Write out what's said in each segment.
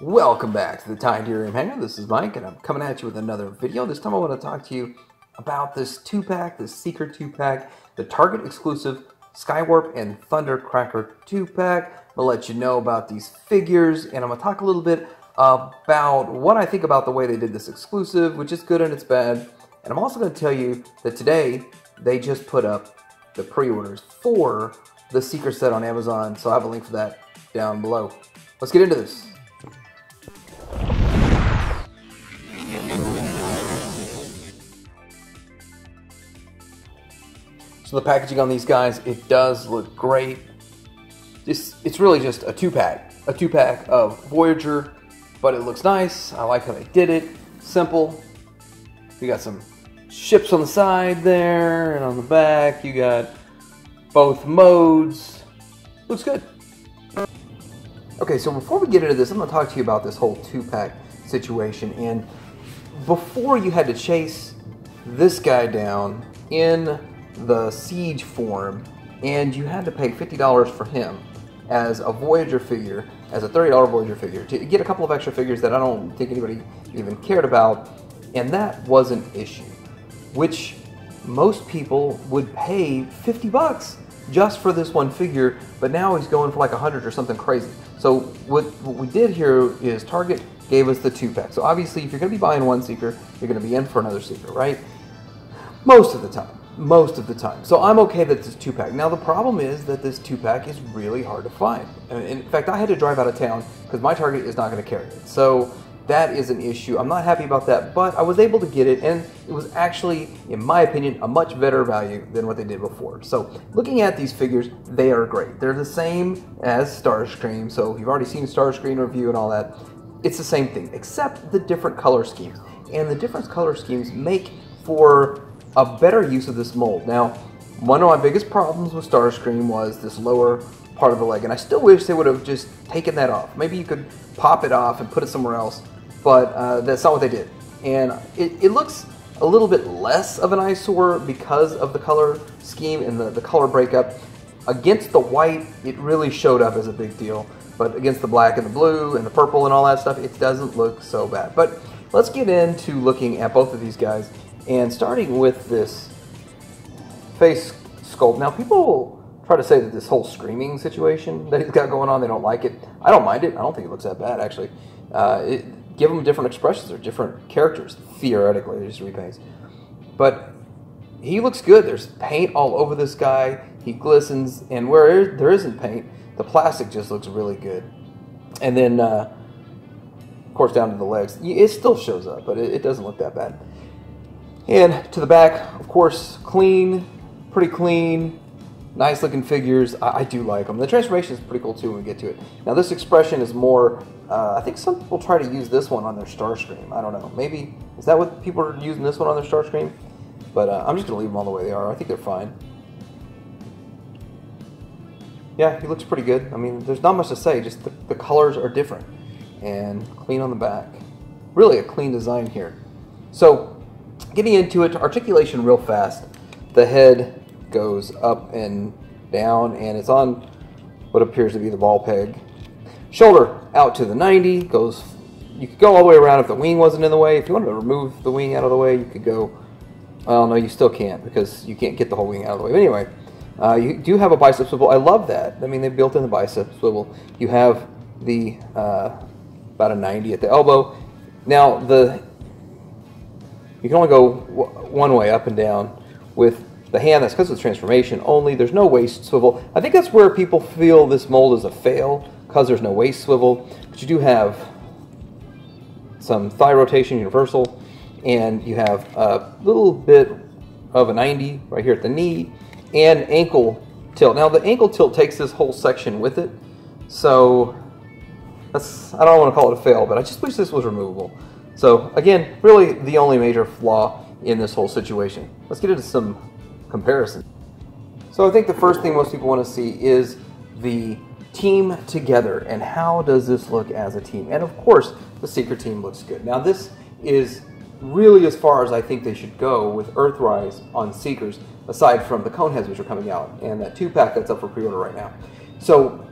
Welcome back to the Titanium Hangar. This is Mike, and I'm coming at you with another video. This time I want to talk to you about this 2-pack, this Seeker 2-pack, the Target exclusive Skywarp and Thundercracker 2-pack. I'm going to let you know about these figures, and I'm going to talk a little bit about what I think about the way they did this exclusive, which is good and it's bad. And I'm also going to tell you that today they just put up the pre-orders for the Seeker set on Amazon, so I have a link for that down below. Let's get into this. So the packaging on these guys, it does look great. It's really just a 2-pack of Voyager, but it looks nice. I like how they did it. Simple. You got some ships on the side there, and on the back you got both modes. Looks good. Okay, so before we get into this, I'm going to talk to you about this whole 2-pack situation. And before, you had to chase this guy down in the Siege form, and you had to pay $50 for him as a Voyager figure, as a $30 Voyager figure, to get a couple of extra figures that I don't think anybody even cared about, and that was an issue, which most people would pay $50 just for this one figure, but now he's going for like 100 or something crazy. So what we did here is Target gave us the 2-pack. So obviously if you're going to be buying one Seeker, you're going to be in for another Seeker, right? Most of the time. So I'm okay that this 2-pack. Now the problem is that this 2-pack is really hard to find. In fact, I had to drive out of town because my Target is not going to carry it. So that is an issue. I'm not happy about that, but I was able to get it, and it was actually, in my opinion, a much better value than what they did before. So looking at these figures, they are great. They're the same as Starscream, so if you've already seen Starscream review and all that, it's the same thing, except the different color schemes. And the different color schemes make for a better use of this mold. Now, one of my biggest problems with Starscream was this lower part of the leg, and I still wish they would have just taken that off. Maybe you could pop it off and put it somewhere else, but that's not what they did. And it looks a little bit less of an eyesore because of the color scheme and the color breakup. Against the white, it really showed up as a big deal, but against the black and the blue and the purple and all that stuff, it doesn't look so bad. But let's get into looking at both of these guys, and starting with this face sculpt. Now, people try to say that this whole screaming situation that he's got going on, they don't like it. I don't mind it. I don't think it looks that bad, actually. Give them different expressions or different characters, theoretically. They're just repaints. But he looks good. There's paint all over this guy. He glistens, and where there isn't paint, the plastic just looks really good. And then, of course, down to the legs. It still shows up, but it doesn't look that bad. And to the back, of course, clean, pretty clean, nice looking figures. I do like them. The transformation is pretty cool too when we get to it. Now this expression is more, I think some people try to use this one on their Starscream. I don't know. Maybe, is that what people are using this one on their Starscream? But I'm just going to leave them all the way they are. I think they're fine. Yeah, he looks pretty good. I mean, there's not much to say. Just the colors are different. And clean on the back. Really a clean design here. So, getting into it, articulation real fast. The head goes up and down, and it's on what appears to be the ball peg. Shoulder out to the 90, goes, you could go all the way around if the wing wasn't in the way. If you wanted to remove the wing out of the way, you could go, well, no, you still can't, because you can't get the whole wing out of the way. But anyway, you do have a bicep swivel. I love that. I mean, they built in the bicep swivel. You have the, about a 90 at the elbow. Now, you can only go one way, up and down. With the hand, that's because of the transformation only. There's no waist swivel. I think that's where people feel this mold is a fail, because there's no waist swivel. But you do have some thigh rotation universal, and you have a little bit of a 90 right here at the knee, and ankle tilt. Now the ankle tilt takes this whole section with it, so I don't want to call it a fail, but I just wish this was removable. So again, really the only major flaw in this whole situation. Let's get into some comparison. So I think the first thing most people want to see is the team together, and how does this look as a team? And of course, the Seeker team looks good. Now this is really as far as I think they should go with Earthrise on Seekers, aside from the Coneheads which are coming out, and that 2-pack that's up for pre-order right now. So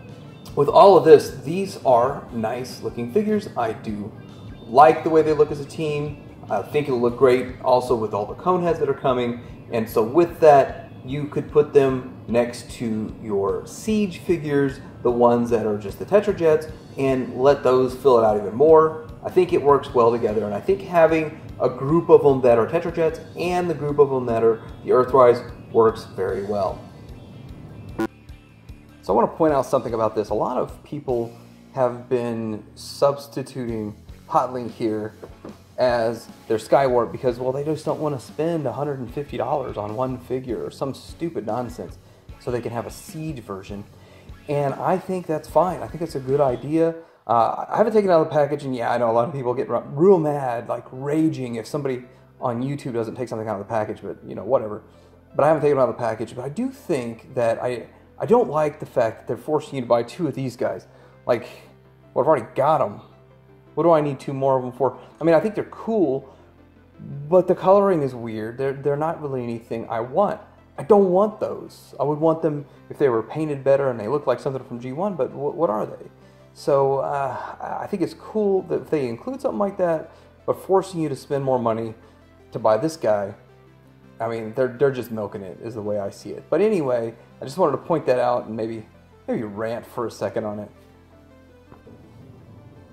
with all of this, these are nice looking figures. I do like the way they look as a team. I think it'll look great also with all the cone heads that are coming. And so with that, you could put them next to your Siege figures, the ones that are just the Tetrajets, and let those fill it out even more. I think it works well together, and I think having a group of them that are Tetrajets and the group of them that are the Earthrise works very well. So I want to point out something about this. A lot of people have been substituting Hotlink here as their Skywarp because, well, they just don't want to spend $150 on one figure or some stupid nonsense so they can have a Siege version. And I think that's fine. I think it's a good idea. I haven't taken it out of the package, and yeah, I know a lot of people get real mad, like raging if somebody on YouTube doesn't take something out of the package, but you know, whatever. But I haven't taken it out of the package, but I do think that I don't like the fact that they're forcing you to buy 2 of these guys. Like, well, I've already got them. What do I need 2 more of them for? I mean, I think they're cool, but the coloring is weird. They're not really anything I want. I don't want those. I would want them if they were painted better and they look like something from G1, but what are they? So I think it's cool that if they include something like that, but forcing you to spend more money to buy this guy, I mean, they're just milking it, is the way I see it. But anyway, I just wanted to point that out and maybe rant for a second on it.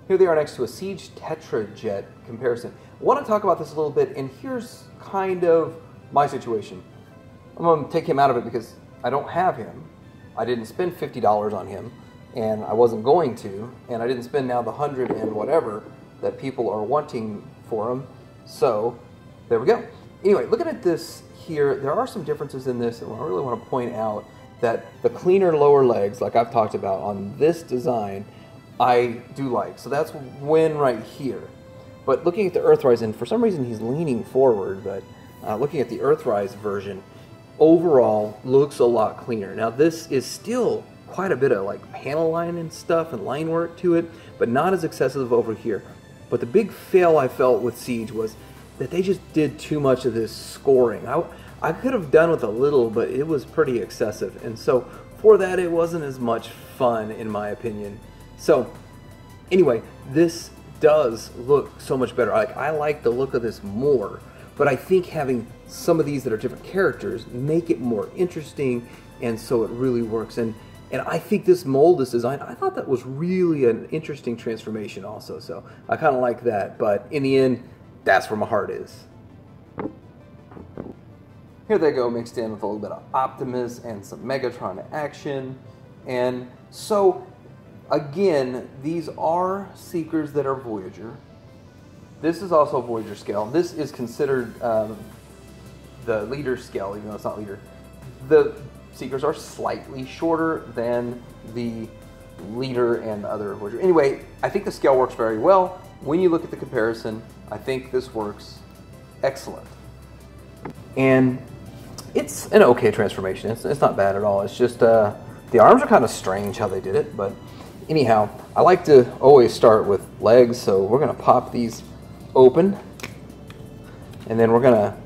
Here they are next to a Siege Tetrajet comparison. I want to talk about this a little bit, and here's kind of my situation. I'm going to take him out of it because I don't have him. I didn't spend $50 on him, and I wasn't going to, and I didn't spend now the 100 and whatever that people are wanting for him. So there we go. Anyway, looking at this here, there are some differences in this, and I really want to point out that the cleaner lower legs, like I've talked about on this design, I do like. So that's win right here. But looking at the Earthrise, and for some reason he's leaning forward, but looking at the Earthrise version, overall looks a lot cleaner. Now this is still quite a bit of like panel line and stuff and line work to it, but not as excessive over here. But the big fail I felt with Siege was that they just did too much of this scoring. I could have done with a little, but it was pretty excessive. And so for that, it wasn't as much fun in my opinion. So anyway, this does look so much better. I like the look of this more, but I think having some of these that are different characters make it more interesting, and so it really works. And I think this mold, this design, I thought that was really an interesting transformation also. So I kind of like that, but in the end, that's where my heart is. Here they go, mixed in with a little bit of Optimus and some Megatron action. And so again, these are Seekers that are Voyager. This is also Voyager scale. This is considered the leader scale, even though it's not leader. The Seekers are slightly shorter than the leader and other Voyager. Anyway, I think the scale works very well. When you look at the comparison, I think this works excellent. And it's an okay transformation. It's not bad at all. It's just the arms are kind of strange how they did it, but anyhow, I like to always start with legs, so we're going to pop these open, and then we're going to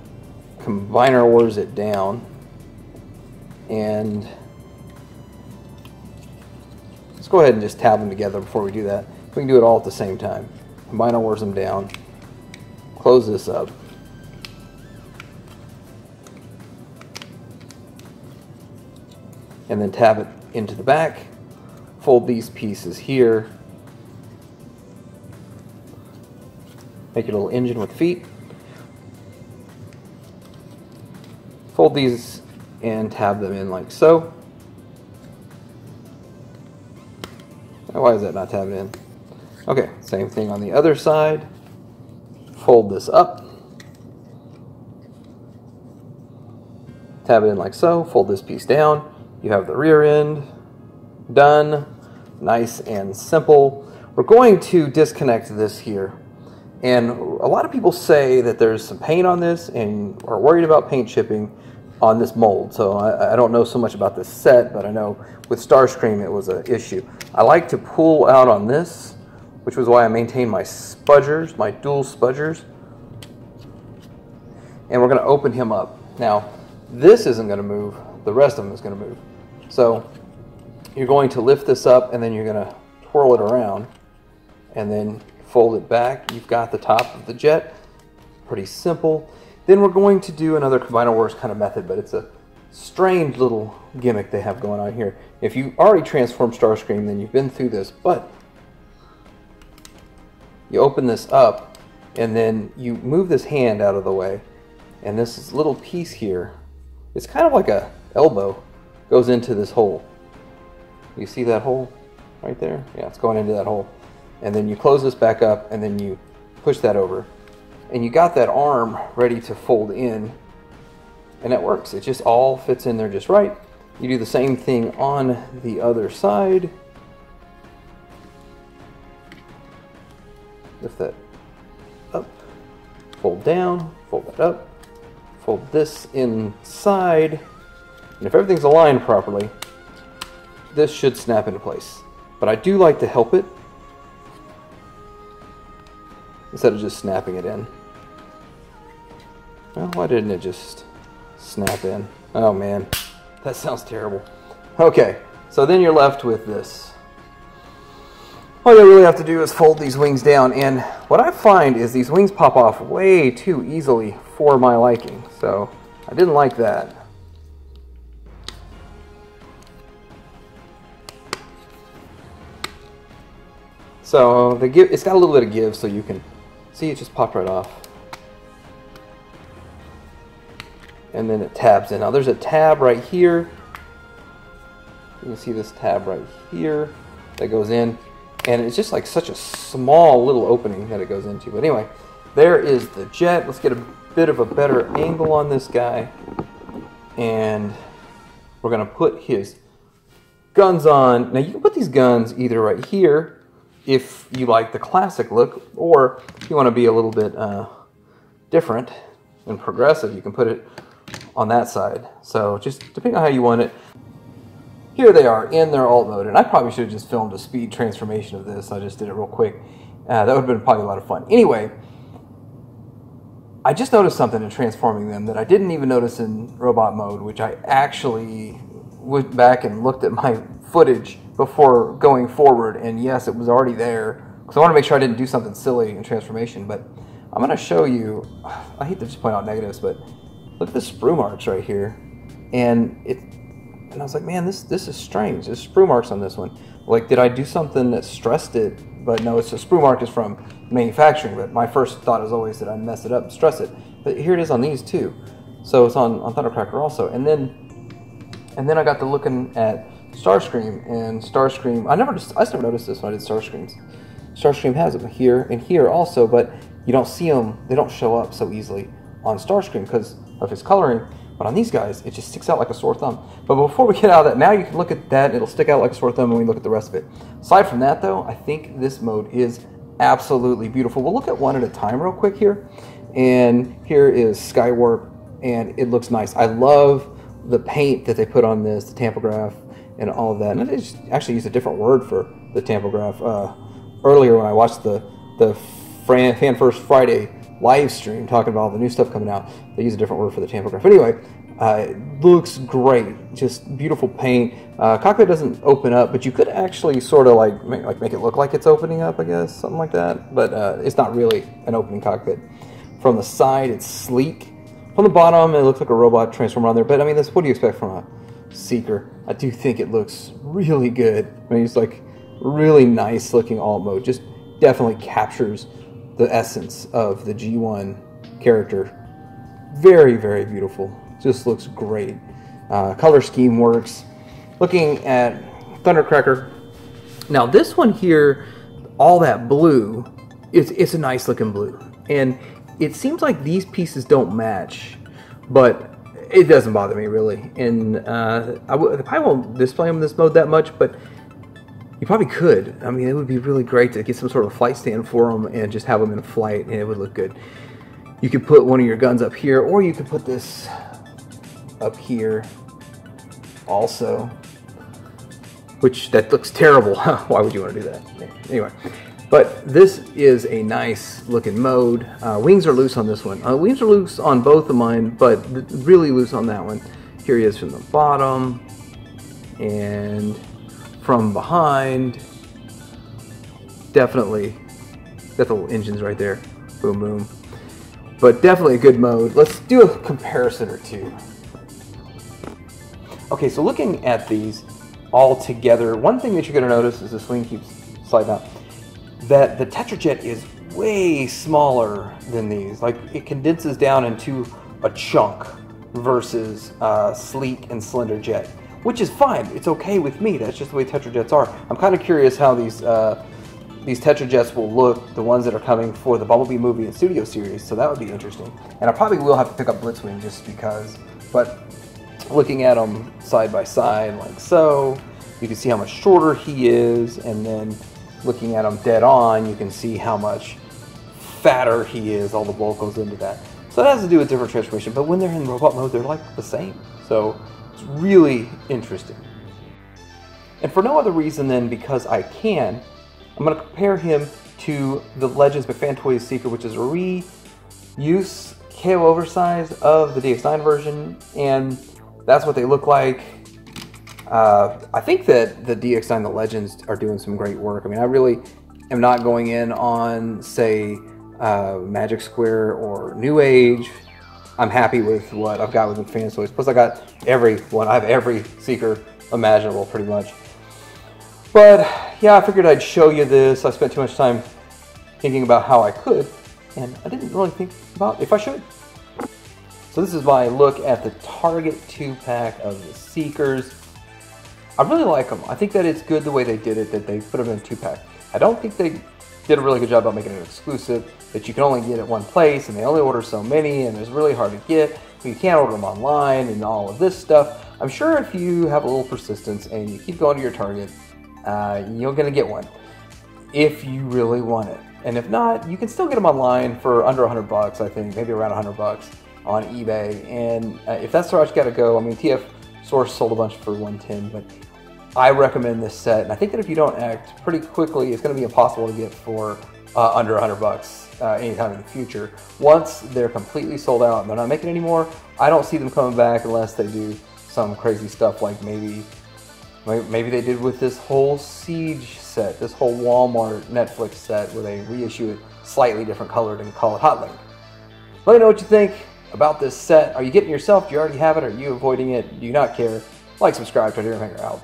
combine our wars it down, and let's go ahead and just tab them together before we do that. We can do it all at the same time. Combine our wars them down, close this up, and then tab it into the back. Fold these pieces here, make your little engine with feet. Fold these and tab them in like so. Why is that not tabbing in? Okay, same thing on the other side. Fold this up, tab it in like so, fold this piece down. You have the rear end done. Nice and simple. We're going to disconnect this here, and a lot of people say that there's some paint on this and are worried about paint chipping on this mold. So I don't know so much about this set, but I know with Starscream it was an issue. I like to pull out on this, which was why I maintained my spudgers, my dual spudgers, and we're going to open him up. Now this isn't going to move, the rest of them is going to move. So you're going to lift this up and then you're going to twirl it around and then fold it back. You've got the top of the jet. Pretty simple. Then we're going to do another Combiner Wars kind of method, but it's a strange little gimmick they have going on here. If you already transformed Starscream, then you've been through this, but you open this up and then you move this hand out of the way, and this little piece here, it's kind of like a elbow, goes into this hole. You see that hole right there? Yeah, it's going into that hole. And then you close this back up and then you push that over. And you got that arm ready to fold in, and it works. It just all fits in there just right. You do the same thing on the other side. Lift that up, fold down, fold that up, fold this inside, and if everything's aligned properly, this should snap into place. But I do like to help it instead of just snapping it in. Well, why didn't it just snap in? Oh man, that sounds terrible. Okay, so then you're left with this. All you really have to do is fold these wings down, and what I find is these wings pop off way too easily for my liking, so I didn't like that. So it's got a little bit of give, so you can see it just popped right off. And then it tabs in. Now there's a tab right here. You can see this tab right here that goes in. And it's just like such a small little opening that it goes into. But anyway, there is the jet. Let's get a bit of a better angle on this guy. And we're going to put his guns on. Now you can put these guns either right here if you like the classic look, or if you want to be a little bit different and progressive, you can put it on that side. So just depending on how you want it. Here they are in their alt mode, and I probably should have just filmed a speed transformation of this. I just did it real quick. That would have been probably a lot of fun. Anyway, I just noticed something in transforming them that I didn't even notice in robot mode, which I actually went back and looked at my footage before going forward, and yes, it was already there. Because I want to make sure I didn't do something silly in transformation, but I'm going to show you. I hate to just point out negatives, but look at the sprue marks right here, and I was like, man, this is strange. There's sprue marks on this one. Like, did I do something that stressed it? But no, it's a sprue mark is from manufacturing. But my first thought is always that I mess it up and stress it. But here it is on these too. So it's on Thundercracker also. And then I got to looking at Starscream, and Starscream. I just never noticed this when I did Starscreams. Starscream has them here and here also, but you don't see them. They don't show up so easily on Starscream because of his coloring. But on these guys, it just sticks out like a sore thumb. But before we get out of that, now you can look at that. It'll stick out like a sore thumb when we look at the rest of it. Aside from that, though, I think this mode is absolutely beautiful. We'll look at one at a time real quick here. And here is Skywarp, and it looks nice. I love the paint that they put on this, the tampograph, and all of that. And I just actually used a different word for the tampograph. Earlier when I watched the Fan First Friday live stream talking about all the new stuff coming out, they use a different word for the tampograph. Anyway, it looks great. Just beautiful paint. Cockpit doesn't open up, but you could actually sort of like make it look like it's opening up, I guess, something like that. But it's not really an opening cockpit. From the side, it's sleek. From the bottom, it looks like a robot transformer on there. But I mean, what do you expect from a Seeker? I do think it looks really good. I mean, it's like really nice looking alt mode. Just definitely captures the essence of the G1 character. Very, very beautiful. Just looks great. Color scheme works. Looking at Thundercracker. Now this one here, all that blue, it's a nice looking blue. And it seems like these pieces don't match, but it doesn't bother me really. And I probably won't display them in this mode that much, but you probably could. I mean, it would be really great to get some sort of flight stand for them and just have them in flight, and it would look good. You could put one of your guns up here, or you could put this up here also, which that looks terrible. Why would you want to do that? Anyway, but this is a nice looking mode. Wings are loose on this one. Wings are loose on both of mine, but really loose on that one. Here he is from the bottom, and from behind. Definitely got the little engines right there. Boom, boom. But definitely a good mode. Let's do a comparison or two. Okay, so looking at these all together, one thing that you're going to notice as the swing keeps sliding out, that the Tetrajet is way smaller than these. Like, it condenses down into a chunk versus sleek and slender jet, which is fine. It's okay with me. That's just the way Tetrajets are. I'm kind of curious how these Tetrajets will look, the ones that are coming for the Bumblebee movie and studio series, so that would be interesting. And I probably will have to pick up Blitzwing just because, but looking at them side by side like so, you can see how much shorter he is, and then looking at him dead on, you can see how much fatter he is. All the bulk goes into that. So that has to do with different transformation, but when they're in robot mode, they're like the same. So it's really interesting. And for no other reason than because I can, I'm going to compare him to the Legends McFan Toys Seeker, which is a reuse KO oversize of the DX9 version, and that's what they look like. I think that the DX9, the Legends, are doing some great work. I mean, I really am not going in on, say, Magic Square or New Age. I'm happy with what I've got with McFan Toys. Plus, I got every one. I have every Seeker imaginable, pretty much. But yeah, I figured I'd show you this. I spent too much time thinking about how I could, and I didn't really think about if I should. So this is my look at the Target 2-pack of the Seekers. I really like them. I think that it's good the way they did it, that they put them in a 2-pack. I don't think they did a really good job about making it exclusive, that you can only get it one place, and they only order so many, and it's really hard to get. You can't order them online and all of this stuff. I'm sure if you have a little persistence and you keep going to your Target, you're going to get one if you really want it. And if not, you can still get them online for under $100, I think, maybe around $100 on eBay. And if that's the route you got to go, I mean, TF Source sold a bunch for $110, but I recommend this set. And I think that if you don't act pretty quickly, it's going to be impossible to get for under $100 anytime in the future. Once they're completely sold out and they're not making any more, I don't see them coming back unless they do some crazy stuff like maybe they did with this whole Siege set, this whole Walmart Netflix set, where they reissue it slightly different colored and call it Hotlink. Let me know what you think about this set. Are you getting it yourself? Do you already have it? Are you avoiding it? Do you not care? Like, subscribe, try to out.